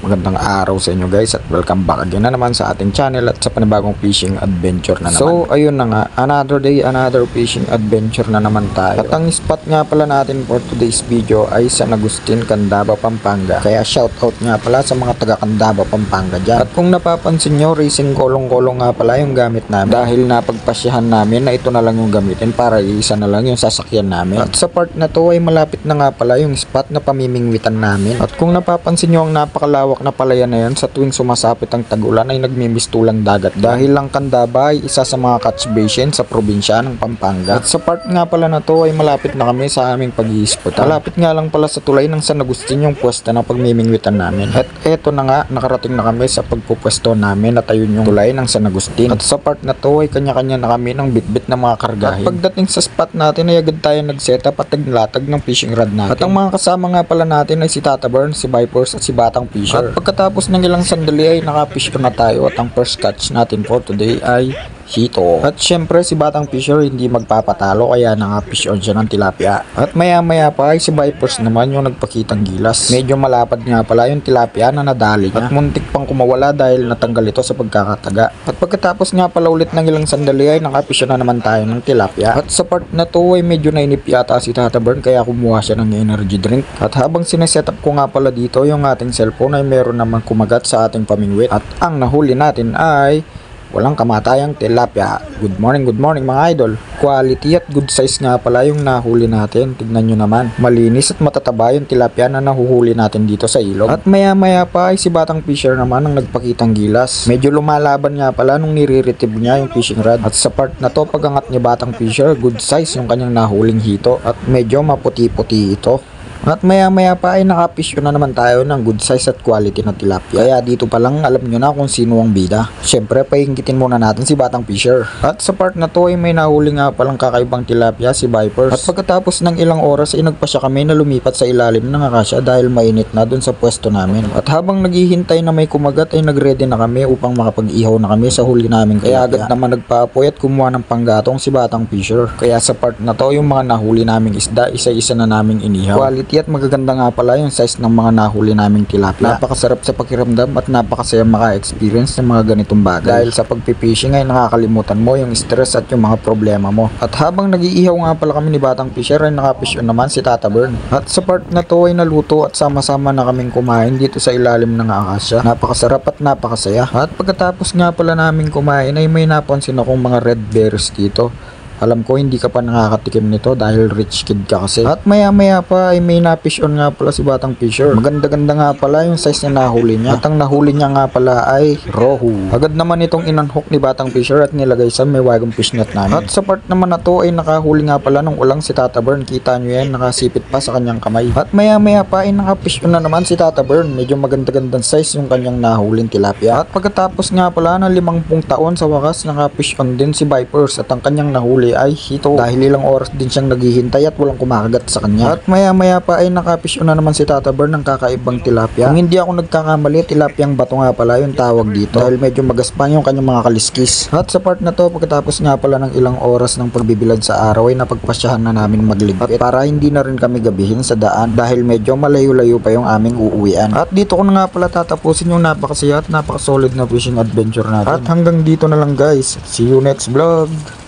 Magandang araw sa inyo guys at welcome back again na naman sa ating channel at sa panibagong fishing adventure na naman. So ayun na nga, another day, another fishing adventure na naman tayo. At ang spot nga pala natin for today's video ay San Agustin, Candaba, Pampanga. Kaya shoutout nga pala sa mga taga Candaba, Pampanga dyan. At kung napapansin nyo, racing kolong-kolong nga pala yung gamit namin. Dahil napagpasyahan namin na ito na lang yung gamitin para iisa na lang yung sasakyan namin. At sa part na to ay malapit na nga pala yung spot na pamimingwitan namin. At kung napapansin nyo ang napakalawak na palayan na yan, sa tuwing sumasapit ang tag-ulan ay nagmimistulang dagat dahil lang Candaba ay isa sa mga catch basin sa probinsya ng Pampanga. At sa part nga pala na to ay malapit na kami sa aming pag-iispot. Malapit nga lang pala sa tulay ng San Agustin yung pwesto na pagmimingwitan namin. At eto na nga, nakarating na kami sa pagpupwesto namin at ayun yung tulay ng San Agustin. At sa part na to ay kanya-kanya na kami ng bitbit na mga kargahin. At pagdating sa spot natin ay agad tayo nag-setup at naglatag ng fishing rod natin. At ang mga kasama nga pala natin ay si Tata Burn, si Vipers at si Batang Fisher. At pagkatapos ng ilang sandali ay nakafish na tayo at ang first catch natin for today ay hito. At syempre si Batang Fisher hindi magpapatalo kaya nakafish on siya ng tilapia. At maya maya pa ay si Vipers naman yung nagpakitang gilas. Medyo malapad nga pala yung tilapia na nadali niya. At muntik pang kumawala dahil natanggal ito sa pagkakataga. At pagkatapos nga pala ulit ng ilang sandali ay nakafish na naman tayo ng tilapia. At sa part na to ay medyo nainip yata si Tata Burn kaya kumuha siya ng energy drink. At habang sinesetup ko nga pala dito yung ating cellphone ay meron naman kumagat sa ating pamingwit. At ang nahuli natin ay walang kamatayang tilapia. Good morning mga idol. Quality at good size nga pala yung nahuli natin. Tignan nyo naman. Malinis at matataba yung tilapia na nahuhuli natin dito sa ilog. At maya maya pa ay si Batang Fisher naman ang nagpakitang gilas. Medyo lumalaban nga pala nung nire-retrieve niya yung fishing rod. At sa part na to, pagangat ni Batang Fisher, good size yung kanyang nahuling hito. At medyo maputi-puti ito. At maya maya pa ay nakafish na naman tayo ng good size at quality na tilapia. Kaya dito pa lang alam nyo na kung sino ang bida. Syempre painggitin muna natin si Batang Fisher. At sa part na to ay may nahuli nga palang kakaibang tilapia si Vipers. At pagkatapos ng ilang oras ay nagpasya kami na lumipat sa ilalim ng akasya dahil mainit na dun sa pwesto namin. At habang naghihintay na may kumagat ay nagready na kami upang makapag-ihaw na kami sa huli namin. Kaya agad naman nagpaapoy at kumuha ng panggatong si Batang Fisher. Kaya sa part na to yung mga nahuli naming isda isa-isa na naming inihaw. At magaganda nga pala yung size ng mga nahuli naming tilapia. Napakasarap sa pakiramdam at napakasaya maka-experience ng mga ganitong bagay. Dahil sa pagpipishing ay nakakalimutan mo yung stress at yung mga problema mo. At habang nag-iihaw nga pala kami ni Batang Fisher ay nakafish on naman si Tata Burn. At sa part na to ay naluto at sama-sama na kaming kumain dito sa ilalim ng akasya. Napakasarap at napakasaya. At pagkatapos nga pala namin kumain ay may napansin akong mga red berries dito. Alam ko hindi ka pa nakakatikim nito dahil rich kid ka kasi. At maya maya pa ay may nafish on nga pala si Batang Fisher. Maganda-ganda nga pala yung size na nahuli niya. At ang nahuli niya nga pala ay rohu. Agad naman itong inunhook ni Batang Fisher at nilagay sa may wagong fishnet namin. At sa part naman na to ay nakahuli nga pala ng ulang si Tata Burn. Kita nyo yan, nakasipit pa sa kanyang kamay. At maya maya pa ay nakafish on na naman si Tata Burn. Medyo maganda-gandang size yung kanyang nahuling tilapia. At pagkatapos nga pala ng 50 taon sa wakas nakafish on din si Vipers at ang kanyang nahuli ay hito dahil ilang oras din siyang naghihintay at walang kumakagat sa kanya. At maya maya pa ay nakafish on na naman si Tata Burn ng kakaibang tilapia. Kung hindi ako nagkakamali, tilapiyang bato nga pala yung tawag dito dahil medyo magaspan yung kanyang mga kaliskis. At sa part na to, pagkatapos nga pala ng ilang oras ng pagbibilad sa araw ay napagpasyahan na namin magligpit para hindi na rin kami gabihin sa daan dahil medyo malayo-layo pa yung aming uuwian. At dito ko na nga pala tatapusin yung napakasaya at napakasolid na fishing adventure natin. At hanggang dito na lang guys. See you next vlog!